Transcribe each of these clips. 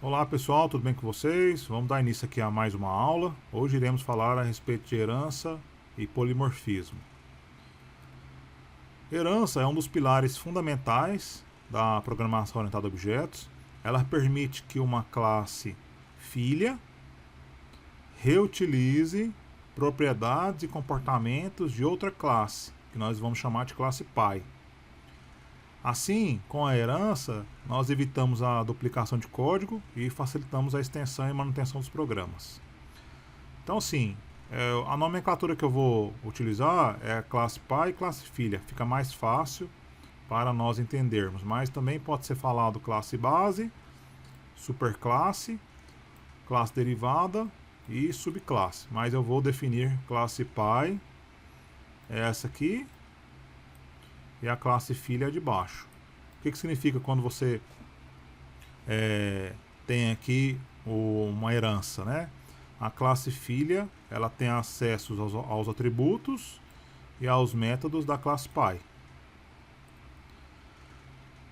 Olá pessoal, tudo bem com vocês? Vamos dar início aqui a mais uma aula. Hoje iremos falar a respeito de herança e polimorfismo. Herança é um dos pilares fundamentais da programação orientada a objetos. Ela permite que uma classe filha reutilize propriedades e comportamentos de outra classe, que nós vamos chamar de classe pai. Assim, com a herança, nós evitamos a duplicação de código e facilitamos a extensão e manutenção dos programas. Então, sim, a nomenclatura que eu vou utilizar é a classe pai e classe filha. Fica mais fácil para nós entendermos, mas também pode ser falado classe base, superclasse, classe derivada e subclasse. Mas eu vou definir classe pai, é essa aqui, e a classe filha de baixo. O que significa quando você tem aqui uma herança, né? A classe filha, ela tem acesso aos atributos e aos métodos da classe pai.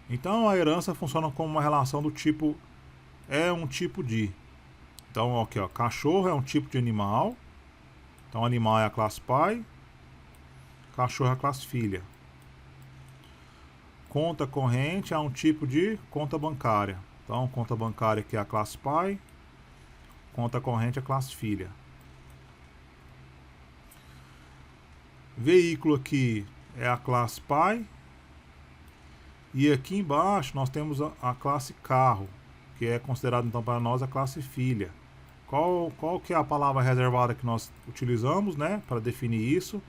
Então a herança funciona como uma relação do tipo é um tipo de. Então aqui, ó, cachorro é um tipo de animal. Então animal é a classe pai, cachorro é a classe filha. Conta corrente é um tipo de conta bancária. Então, conta bancária aqui é a classe pai, conta corrente é a classe filha. Veículo aqui é a classe pai. E aqui embaixo nós temos a classe carro, que é considerada então para nós a classe filha. Qual que é a palavra reservada que nós utilizamos, né, para definir isso?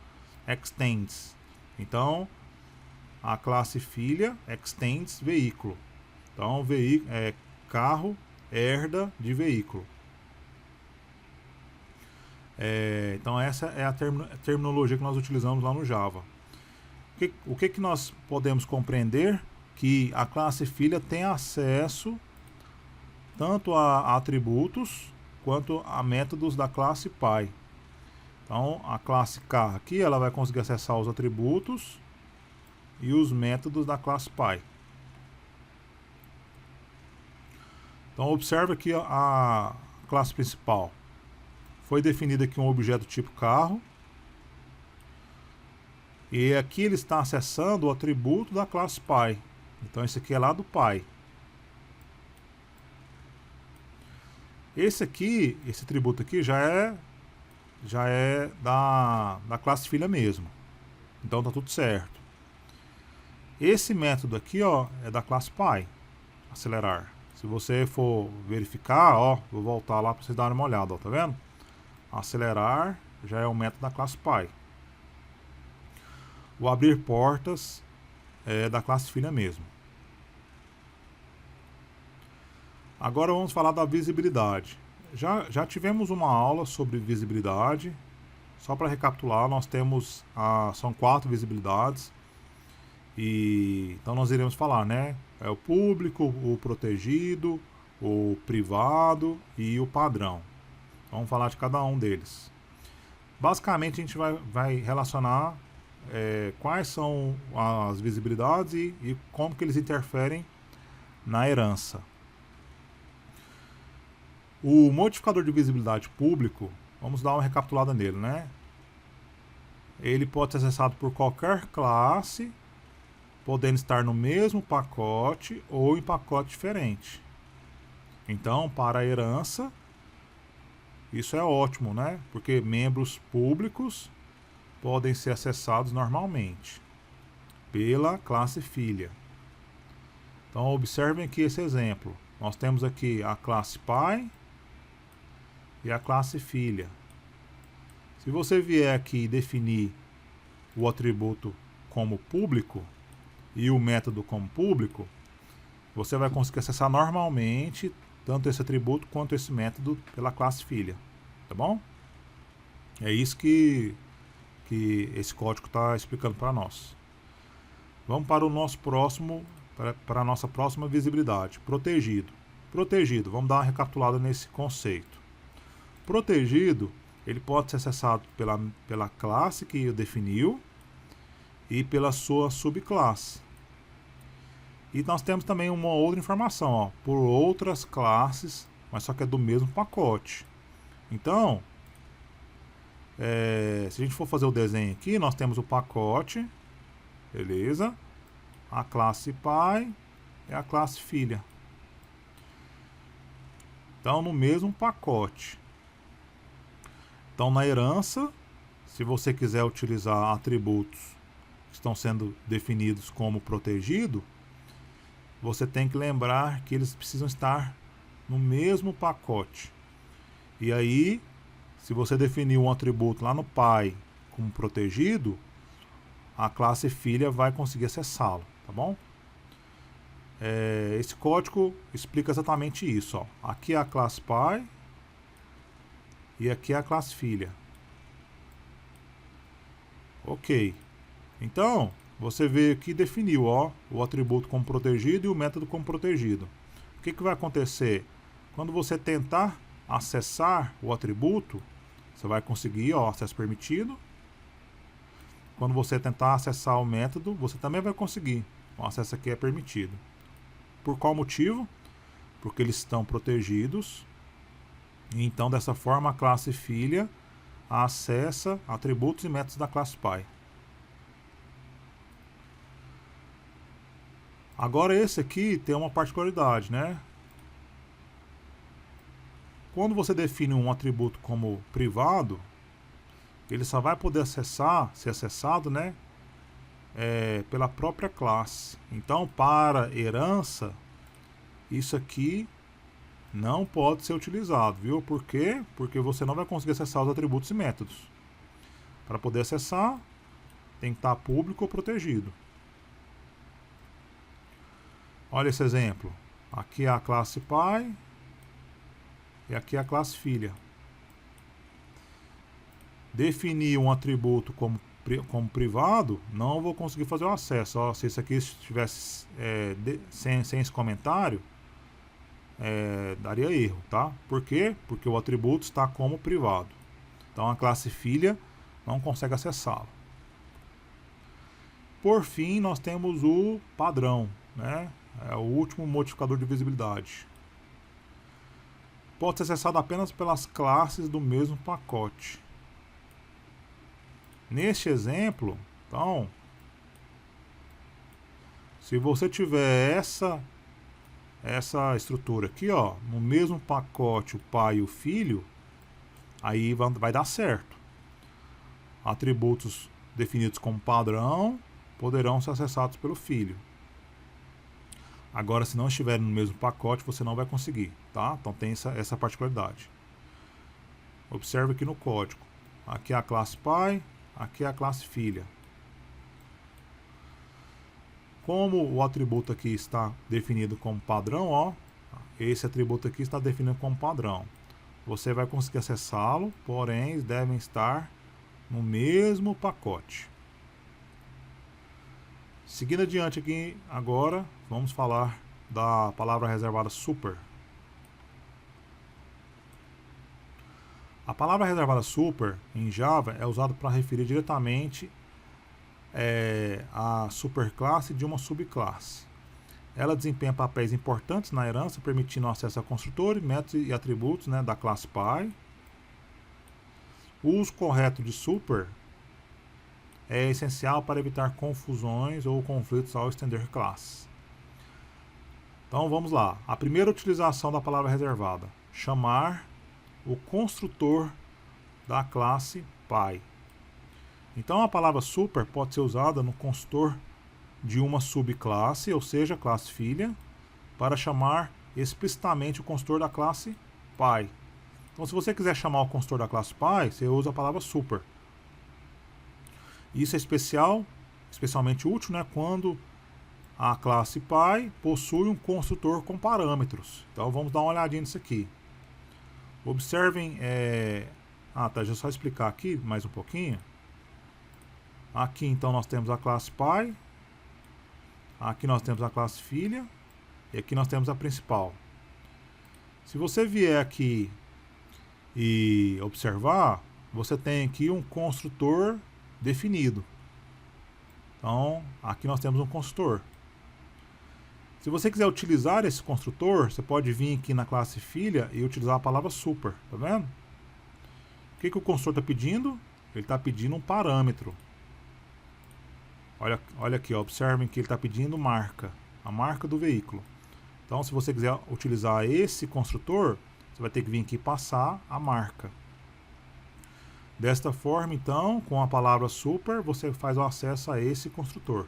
Extends. Então, a classe filha extends veículo. Então, carro herda de veículo. Então, essa é a terminologia que nós utilizamos lá no Java. O que nós podemos compreender? Que a classe filha tem acesso tanto a atributos quanto a métodos da classe pai. Então, a classe carro aqui ela vai conseguir acessar os atributos e os métodos da classe pai. Então observe aqui a classe principal. Foi definido aqui um objeto tipo carro. E aqui ele está acessando o atributo da classe pai. Então esse aqui é lá do pai. Esse atributo aqui já é da classe filha mesmo. Então tá tudo certo. Esse método aqui, ó, é da classe pai, acelerar. Se você for verificar, ó, vou voltar lá para vocês darem uma olhada, ó, tá vendo? Acelerar já é o método da classe pai. O abrir portas é da classe filha mesmo. Agora vamos falar da visibilidade. Já tivemos uma aula sobre visibilidade. Só para recapitular, nós temos são 4 visibilidades. Então nós iremos falar, né? É o público, o protegido, o privado e o padrão. Vamos falar de cada um deles. Basicamente a gente vai relacionar quais são as visibilidades e como que eles interferem na herança. O modificador de visibilidade público, vamos dar uma recapitulada nele, né? Ele pode ser acessado por qualquer classe, podendo estar no mesmo pacote ou em pacote diferente. Então, para a herança, isso é ótimo, né? Porque membros públicos podem ser acessados normalmente pela classe filha. Então, observem aqui esse exemplo. Nós temos aqui a classe pai e a classe filha. Se você vier aqui e definir o atributo como público e o método como público, você vai conseguir acessar normalmente tanto esse atributo quanto esse método pela classe filha, tá bom? É isso que esse código está explicando para nós. Vamos para o nosso próximo, para a nossa próxima visibilidade, protegido. Protegido, vamos dar uma recapitulada nesse conceito. Protegido, ele pode ser acessado pela classe que definiu e pela sua subclasse. E nós temos também uma outra informação, ó, por outras classes, mas só que é do mesmo pacote. Então, se a gente for fazer o desenho aqui, nós temos o pacote, beleza? A classe pai e a classe filha. Então, no mesmo pacote. Então, na herança, se você quiser utilizar atributos que estão sendo definidos como protegido, você tem que lembrar que eles precisam estar no mesmo pacote. E aí, se você definir um atributo lá no pai como protegido, a classe filha vai conseguir acessá-lo, tá bom? Esse código explica exatamente isso, ó. Aqui é a classe pai e aqui é a classe filha. Ok. Então, você vê que definiu, ó, o atributo como protegido e o método como protegido. O que vai acontecer? Quando você tentar acessar o atributo, você vai conseguir, ó, acesso permitido. Quando você tentar acessar o método, você também vai conseguir. O acesso aqui é permitido. Por qual motivo? Porque eles estão protegidos. E então, dessa forma, a classe filha acessa atributos e métodos da classe pai. Agora esse aqui tem uma particularidade, né? Quando você define um atributo como privado, ele só vai poder ser acessado, né? Pela própria classe. Então, para herança, isso aqui não pode ser utilizado, viu? Por quê? Porque você não vai conseguir acessar os atributos e métodos. Para poder acessar, tem que estar público ou protegido. Olha esse exemplo. Aqui é a classe pai e aqui é a classe filha. Definir um atributo como privado, não vou conseguir fazer o acesso. Ó, se isso aqui estivesse sem esse comentário, daria erro, tá? Por quê? Porque o atributo está como privado. Então a classe filha não consegue acessá-lo. Por fim, nós temos o padrão, né? É o último modificador de visibilidade. Pode ser acessado apenas pelas classes do mesmo pacote. Neste exemplo, então, se você tiver essa estrutura aqui, ó, no mesmo pacote o pai e o filho, aí vai dar certo. Atributos definidos como padrão poderão ser acessados pelo filho. Agora, se não estiverem no mesmo pacote, você não vai conseguir, tá? Então tem essa particularidade. Observe aqui no código. Aqui é a classe pai, aqui é a classe filha. Como o atributo aqui está definido como padrão, ó, esse atributo aqui está definido como padrão. Você vai conseguir acessá-lo, porém eles devem estar no mesmo pacote. Seguindo adiante aqui, agora vamos falar da palavra reservada super. A palavra reservada super em Java é usada para referir diretamente a superclasse de uma subclasse. Ela desempenha papéis importantes na herança, permitindo acesso a construtores, métodos e atributos, né, da classe pai. O uso correto de super é essencial para evitar confusões ou conflitos ao estender classes. Então vamos lá. A primeira utilização da palavra reservada: chamar o construtor da classe pai. Então a palavra super pode ser usada no construtor de uma subclasse, ou seja, classe filha, para chamar explicitamente o construtor da classe pai. Então, se você quiser chamar o construtor da classe pai, você usa a palavra super. Isso é especialmente útil, né, quando a classe pai possui um construtor com parâmetros. Então vamos dar uma olhadinha nisso aqui. Observem, deixa eu só explicar aqui mais um pouquinho. Aqui então nós temos a classe pai, aqui nós temos a classe filha e aqui nós temos a principal. Se você vier aqui e observar, você tem aqui um construtor definido. Então aqui nós temos um construtor. Se você quiser utilizar esse construtor, você pode vir aqui na classe filha e utilizar a palavra super, tá vendo? O que o construtor está pedindo? Ele está pedindo um parâmetro. Olha aqui, ó, observem que ele está pedindo marca, a marca do veículo. Então, se você quiser utilizar esse construtor, você vai ter que vir aqui e passar a marca. Desta forma, então, com a palavra super, você faz o acesso a esse construtor.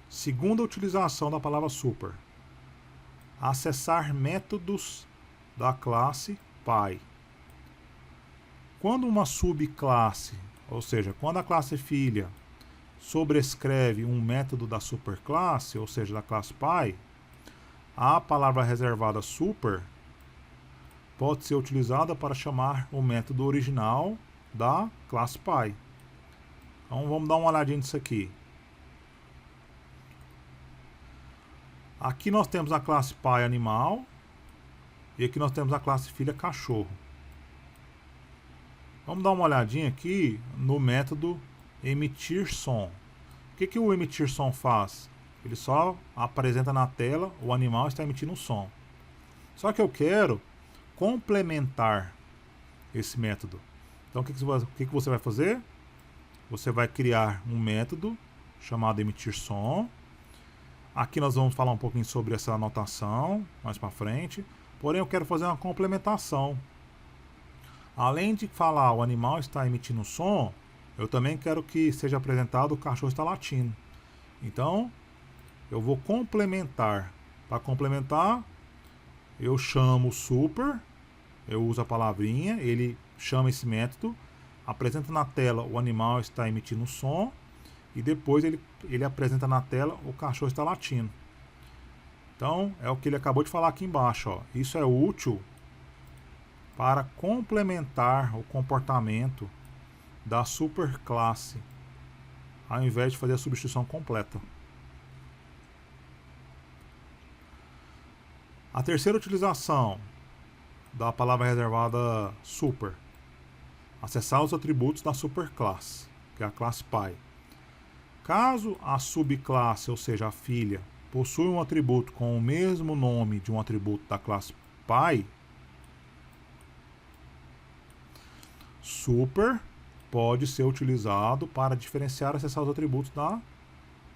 Segunda utilização da palavra super. Acessar métodos da classe Pi. Quando uma subclasse, ou seja, quando a classe filha sobrescreve um método da superclasse, ou seja, da classe Pi, a palavra reservada super pode ser utilizada para chamar o método original da classe Pi. Então vamos dar uma olhadinha nisso aqui. Aqui nós temos a classe Pi animal e aqui nós temos a classe filha cachorro. Vamos dar uma olhadinha aqui no método emitir som. O que o emitir som faz? Ele só apresenta na tela o animal está emitindo um som. Só que eu quero complementar esse método. Então o que você vai fazer? Você vai criar um método chamado emitir som. Aqui nós vamos falar um pouquinho sobre essa anotação mais para frente. Porém eu quero fazer uma complementação. Além de falar o animal está emitindo um som, eu também quero que seja apresentado o cachorro está latindo. Então eu vou complementar. Para complementar, eu chamo o super, eu uso a palavrinha, ele chama esse método, apresenta na tela o animal está emitindo um som e depois ele apresenta na tela o cachorro está latindo. Então é o que ele acabou de falar aqui embaixo, ó. Isso é útil para complementar o comportamento da superclasse, ao invés de fazer a substituição completa. A terceira utilização da palavra reservada super. Acessar os atributos da superclasse, que é a classe Pi. Caso a subclasse, ou seja, a filha, possui um atributo com o mesmo nome de um atributo da classe Pi, super pode ser utilizado para diferenciar e acessar os atributos da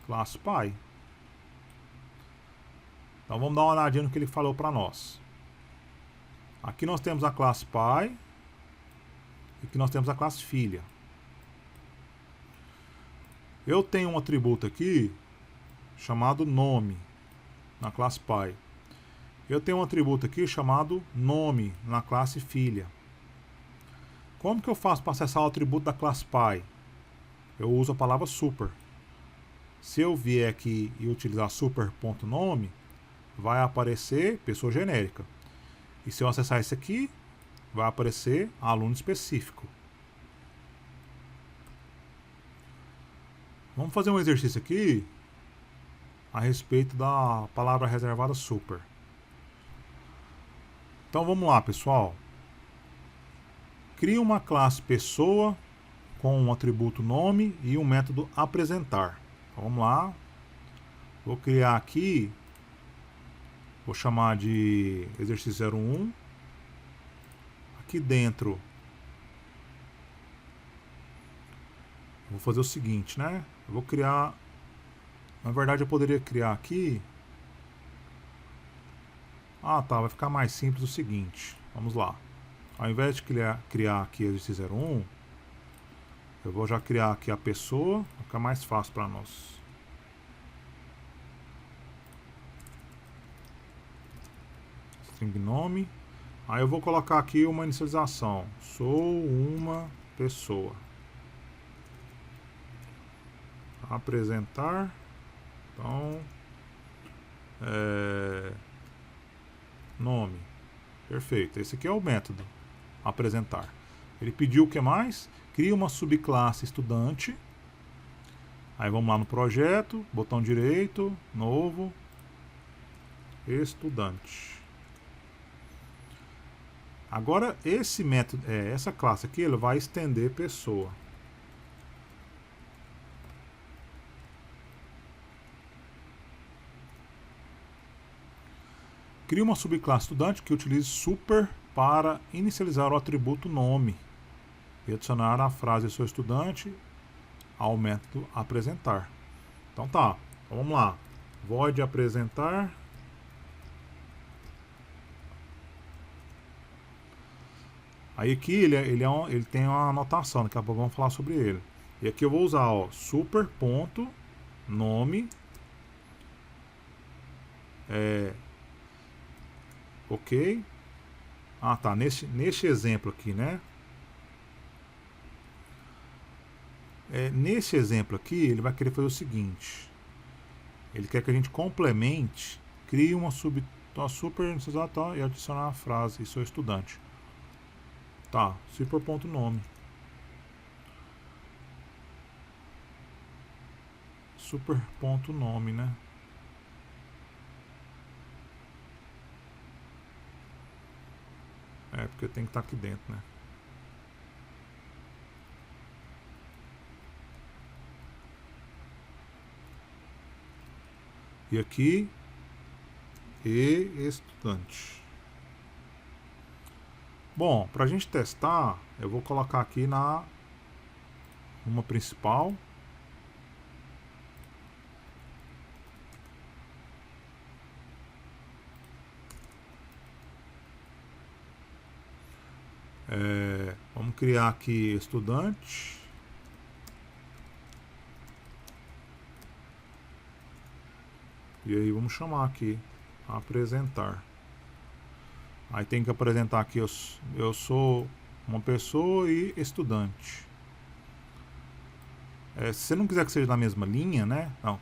classe Pi. Então vamos dar uma olhadinha no que ele falou para nós. Aqui nós temos a classe Pi e aqui nós temos a classe filha. Eu tenho um atributo aqui chamado nome na classe Pi. Eu tenho um atributo aqui chamado nome na classe filha. Como que eu faço para acessar o atributo da classe Pi? Eu uso a palavra super. Se eu vier aqui e utilizar super.nome, vai aparecer pessoa genérica. E se eu acessar esse aqui, vai aparecer aluno específico. Vamos fazer um exercício aqui a respeito da palavra reservada super. Então vamos lá, pessoal. Crie uma classe pessoa com um atributo nome e um método apresentar. Então, vamos lá. Vou criar aqui, vou chamar de exercício 01. Aqui dentro, vou fazer o seguinte, né? Eu vou criar, na verdade eu poderia criar aqui. Ah, tá, vai ficar mais simples o seguinte. Vamos lá. Ao invés de criar aqui exercício 01, eu vou já criar aqui a pessoa, vai ficar mais fácil para nós. String nome. Aí eu vou colocar aqui uma inicialização. Sou uma pessoa. Apresentar. Então, nome. Perfeito. Esse aqui é o método. Apresentar. Ele pediu o que mais? Cria uma subclasse estudante. Aí vamos lá no projeto, botão direito, novo, estudante. Agora esse método, essa classe aqui, ele vai estender pessoa. Crie uma subclasse estudante que utilize super para inicializar o atributo nome e adicionar a frase sou estudante ao método apresentar. Então tá, então vamos lá. Void apresentar. Aí aqui ele tem uma anotação, daqui a pouco vamos falar sobre ele. E aqui eu vou usar ó, super ponto nome ok. Ah tá, neste exemplo aqui, né? Nesse exemplo aqui ele vai querer fazer o seguinte. Ele quer que a gente complemente, crie uma super e adicionar a frase sou estudante. Tá, super ponto nome. Super ponto nome, né? Porque tem que estar aqui dentro, né? E aqui e estudante. Bom, para a gente testar, eu vou colocar aqui uma principal. Vamos criar aqui estudante. E aí vamos chamar aqui apresentar. Aí tem que apresentar aqui eu sou uma pessoa e estudante. Se você não quiser que seja na mesma linha, né? Não,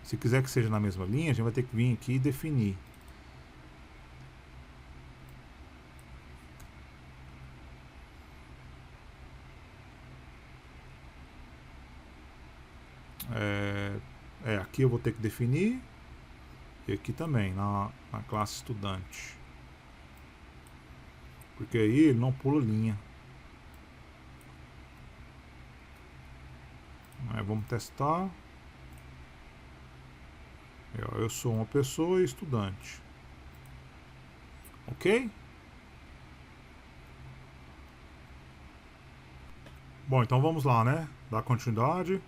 se quiser que seja na mesma linha, a gente vai ter que vir aqui e definir. Aqui eu vou ter que definir. E aqui também, na classe estudante. Porque aí ele não pula linha. Vamos testar. Eu sou uma pessoa e estudante. Ok? Bom, então vamos lá, né? Dar continuidade.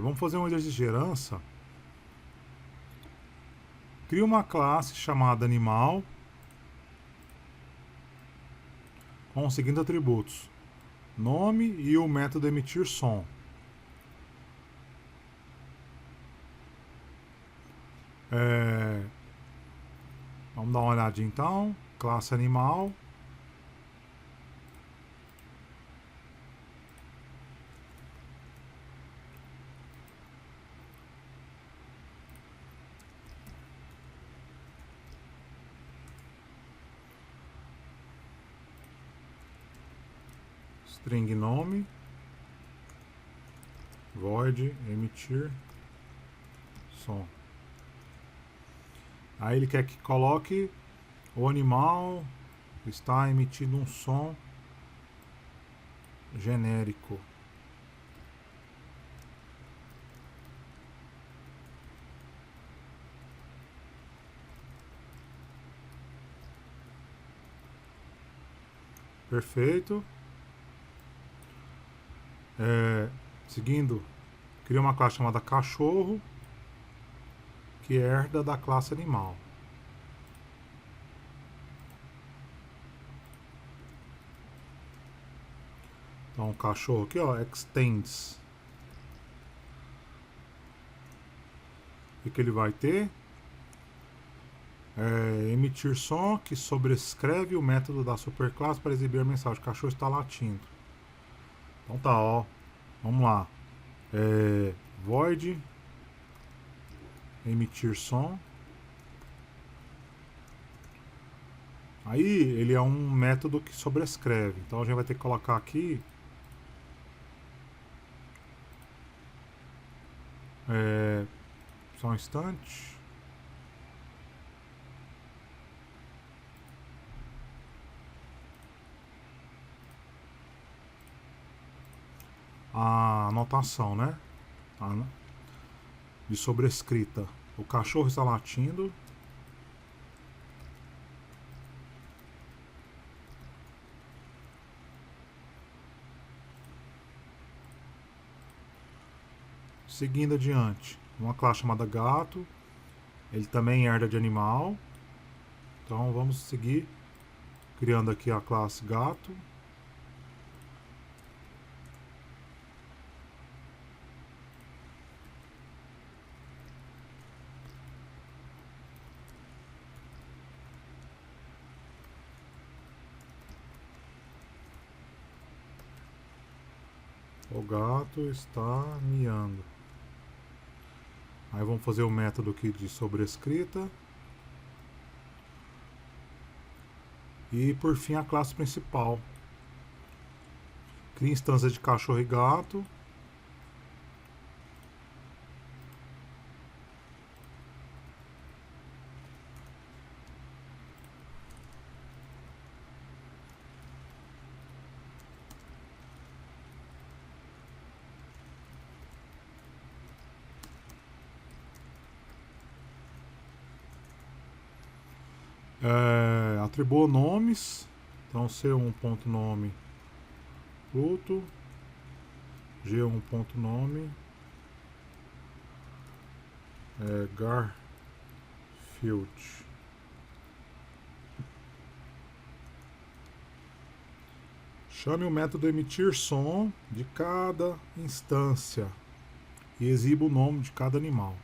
Vamos fazer um exercício de herança. Cria uma classe chamada animal com os seguintes atributos: nome e o método emitir som. Vamos dar uma olhadinha então. Classe animal. String nome. Void emitir som. Aí ele quer que coloque o animal está emitindo um som genérico. Perfeito. Seguindo, cria uma classe chamada cachorro que herda da classe animal. Então o cachorro aqui, ó, extends. O que ele vai ter? Emitir som que sobrescreve o método da superclasse para exibir a mensagem. O cachorro está latindo. Então tá, ó. Vamos lá. Void emitir som. Aí ele é um método que sobrescreve. Então a gente vai ter que colocar aqui só um instante. A anotação, né? De sobrescrita. O cachorro está latindo. Seguindo adiante, uma classe chamada gato, ele também herda de animal. Então vamos seguir criando aqui a classe gato. O gato está miando. Aí vamos fazer o método aqui de sobrescrita. E por fim a classe principal. Cria instância de cachorro e gato. Atribua nomes. Então C1.nome Pluto, G1.nome Garfield. Chame o método emitir som de cada instância e exiba o nome de cada animal.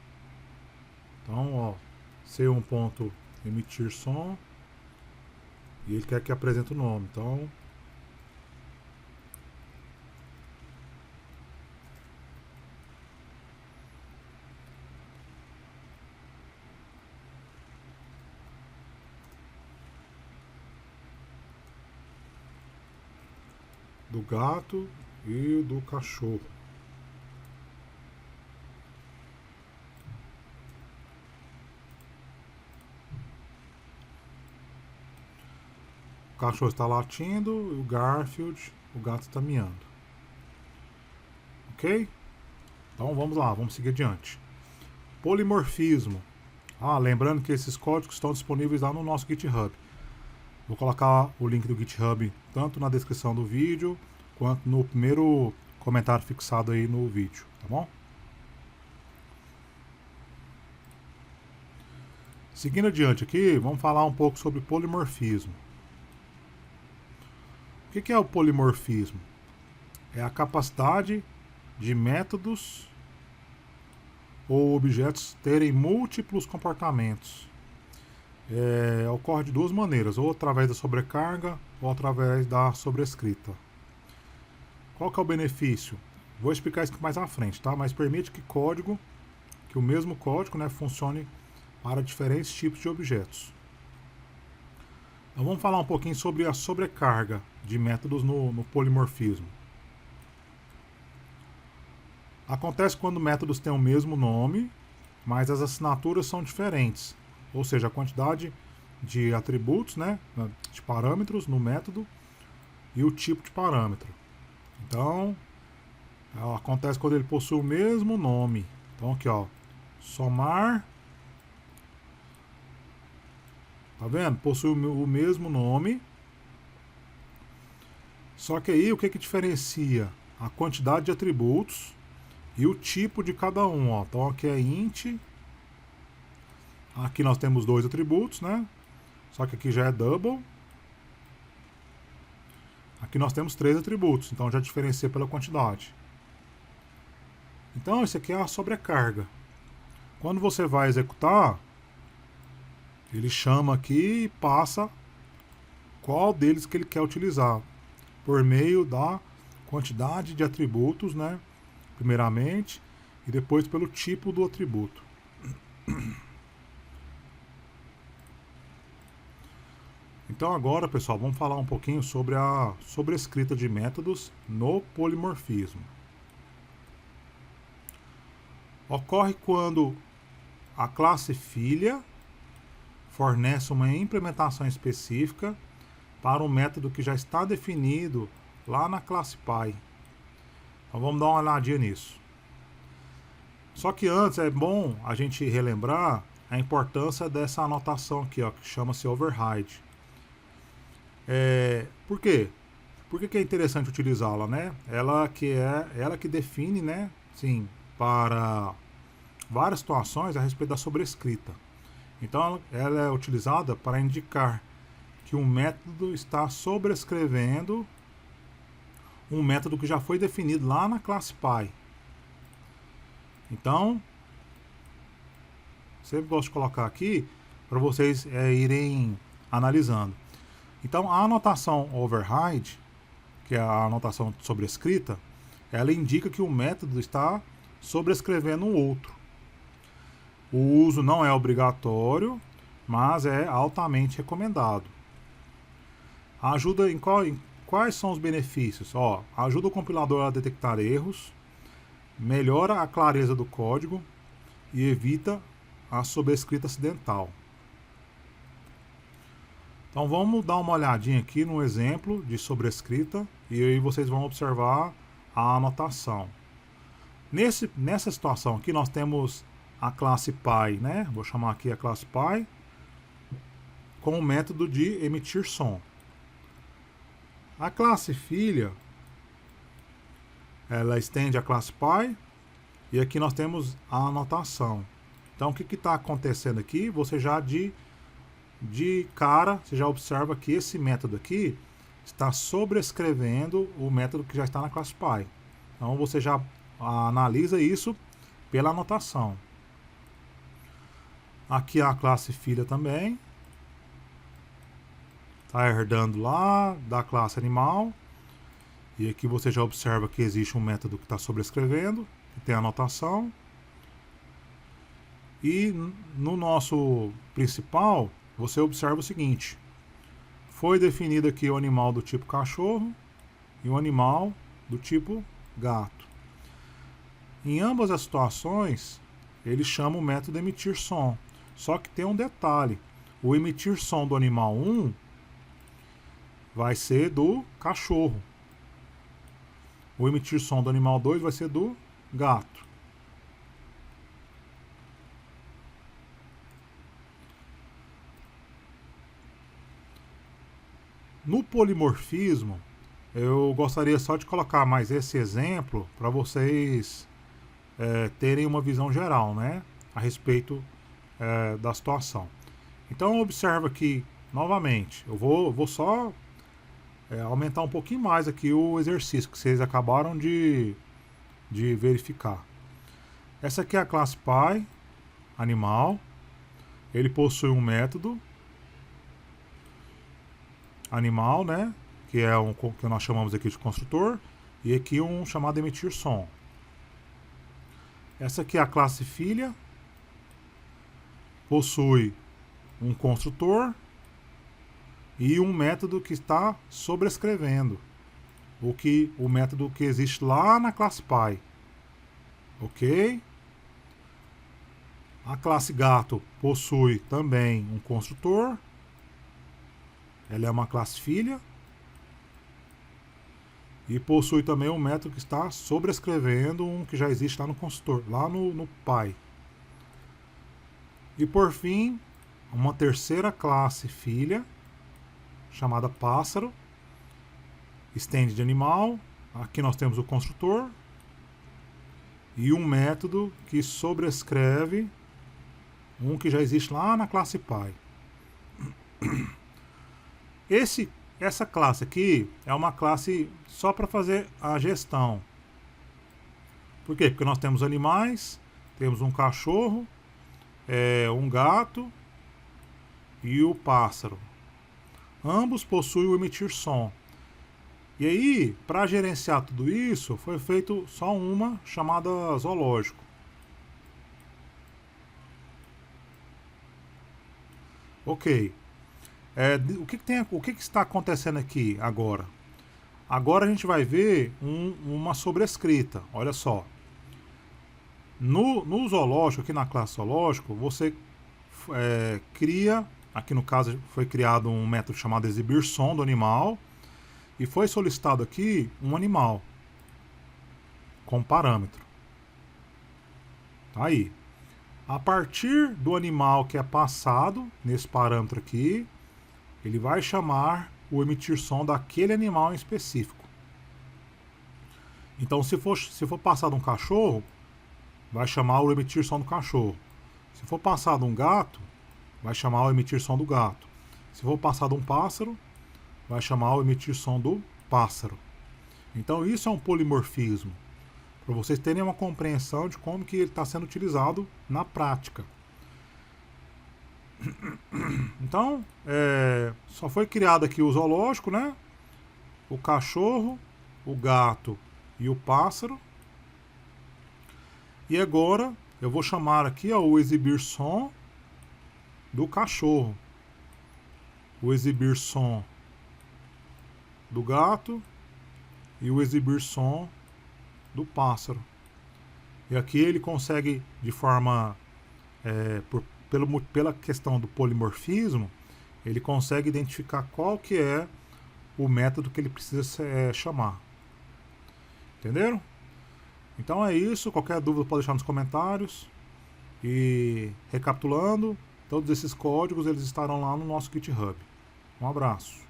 Então, ó, C1.emitir som e ele quer que apresente o nome. Então, do gato e do cachorro. O cachorro está latindo, o Garfield, o gato está miando. Ok? Então vamos lá, vamos seguir adiante. Polimorfismo. Lembrando que esses códigos estão disponíveis lá no nosso GitHub. Vou colocar o link do GitHub tanto na descrição do vídeo quanto no primeiro comentário fixado aí no vídeo, tá bom? Seguindo adiante aqui, vamos falar um pouco sobre polimorfismo. O que é o polimorfismo? É a capacidade de métodos ou objetos terem múltiplos comportamentos. Ocorre de duas maneiras, ou através da sobrecarga ou através da sobrescrita. Qual que é o benefício? Vou explicar isso mais à frente, tá? Mas permite que o mesmo código, né, funcione para diferentes tipos de objetos. Então vamos falar um pouquinho sobre a sobrecarga de métodos no polimorfismo. Acontece quando métodos têm o mesmo nome, mas as assinaturas são diferentes. Ou seja, a quantidade de atributos, né, de parâmetros no método e o tipo de parâmetro. Então, acontece quando ele possui o mesmo nome. Então aqui, ó, somar. Tá vendo? Possui o mesmo nome. Só que aí o que diferencia? A quantidade de atributos e o tipo de cada um. Ó. Então aqui é int. Aqui nós temos dois atributos, né? Só que aqui já é double. Aqui nós temos 3 atributos, então já diferencia pela quantidade. Então, isso aqui é a sobrecarga. Quando você vai executar, ele chama aqui e passa qual deles que ele quer utilizar, por meio da quantidade de atributos, né? Primeiramente, e depois pelo tipo do atributo. Então agora, pessoal, vamos falar um pouquinho sobre a sobrescrita de métodos no polimorfismo. Ocorre quando a classe filha fornece uma implementação específica para um método que já está definido lá na classe pai. Então vamos dar uma olhadinha nisso. Só que antes é bom a gente relembrar a importância dessa anotação aqui, ó, que chama-se override. Por quê? Por que é interessante utilizá-la, né? Ela que define, né? Sim, para várias situações a respeito da sobrescrita. Então ela é utilizada para indicar que um método está sobrescrevendo um método que já foi definido lá na classe Py. Então, sempre gosto de colocar aqui para vocês irem analisando. Então, a anotação override, que é a anotação sobrescrita, ela indica que o método está sobrescrevendo o outro. O uso não é obrigatório, mas é altamente recomendado. Ajuda em quais são os benefícios? Ajuda o compilador a detectar erros, melhora a clareza do código e evita a sobrescrita acidental. Então vamos dar uma olhadinha aqui no exemplo de sobrescrita e aí vocês vão observar a anotação. Nessa situação aqui nós temos a classe Py, né? Vou chamar aqui a classe Py com o método de emitir som. A classe filha, ela estende a classe Py e aqui nós temos a anotação. Então o que está acontecendo aqui? Você já de cara, você já observa que esse método aqui está sobrescrevendo o método que já está na classe Py. Então você já analisa isso pela anotação. Aqui a classe filha também. Está herdando lá da classe animal. E aqui você já observa que existe um método que está sobrescrevendo, que tem anotação. E no nosso principal, você observa o seguinte. Foi definido aqui o animal do tipo cachorro e o animal do tipo gato. Em ambas as situações, ele chama o método emitir som. Só que tem um detalhe. O emitir som do animal 1 vai ser do cachorro. O emitir som do animal 2 vai ser do gato. No polimorfismo, eu gostaria só de colocar mais esse exemplo para vocês terem uma visão geral, né, a respeito da situação. Então observa aqui novamente, eu vou só aumentar um pouquinho mais aqui o exercício que vocês acabaram de verificar. Essa aqui é a classe Py, animal. Ele possui um método animal, né, que é que nós chamamos aqui de construtor, e aqui um chamado emitir som. Essa aqui é a classe filha, possui um construtor e um método que está sobrescrevendo o método que existe lá na classe Py. Ok? A classe gato possui também um construtor. Ela é uma classe filha. E possui também um método que está sobrescrevendo um que já existe lá no construtor, lá no Py. E por fim, uma terceira classe filha, chamada pássaro, estende de animal. Aqui nós temos o construtor e um método que sobrescreve um que já existe lá na classe Py. Essa classe aqui é uma classe só para fazer a gestão. Por quê? Porque nós temos animais, temos um cachorro, um gato e o pássaro. Ambos possuem o emitir som. E aí, para gerenciar tudo isso, foi feito só uma chamada zoológico. Ok. O que está acontecendo aqui agora? Agora a gente vai ver uma sobrescrita. Olha só. No zoológico, aqui na classe zoológico, você cria, aqui no caso foi criado um método chamado exibir som do animal, e foi solicitado aqui um animal com parâmetro. Tá aí. A partir do animal que é passado nesse parâmetro aqui, ele vai chamar o emitir som daquele animal em específico. Então, se for passado um cachorro, vai chamar o emitir som do cachorro. Se for passado um gato, vai chamar o emitir som do gato. Se for passado um pássaro, vai chamar o emitir som do pássaro. Então isso é um polimorfismo, para vocês terem uma compreensão de como que ele está sendo utilizado na prática. Então, só foi criado aqui o zoológico, né? O cachorro, o gato e o pássaro. E agora eu vou chamar aqui o exibir som do cachorro, o exibir som do gato e o exibir som do pássaro. E aqui ele consegue, de forma pela questão do polimorfismo, ele consegue identificar qual que é o método que ele precisa chamar. Entenderam? Então é isso. Qualquer dúvida pode deixar nos comentários. E recapitulando, todos esses códigos eles estarão lá no nosso GitHub. Um abraço.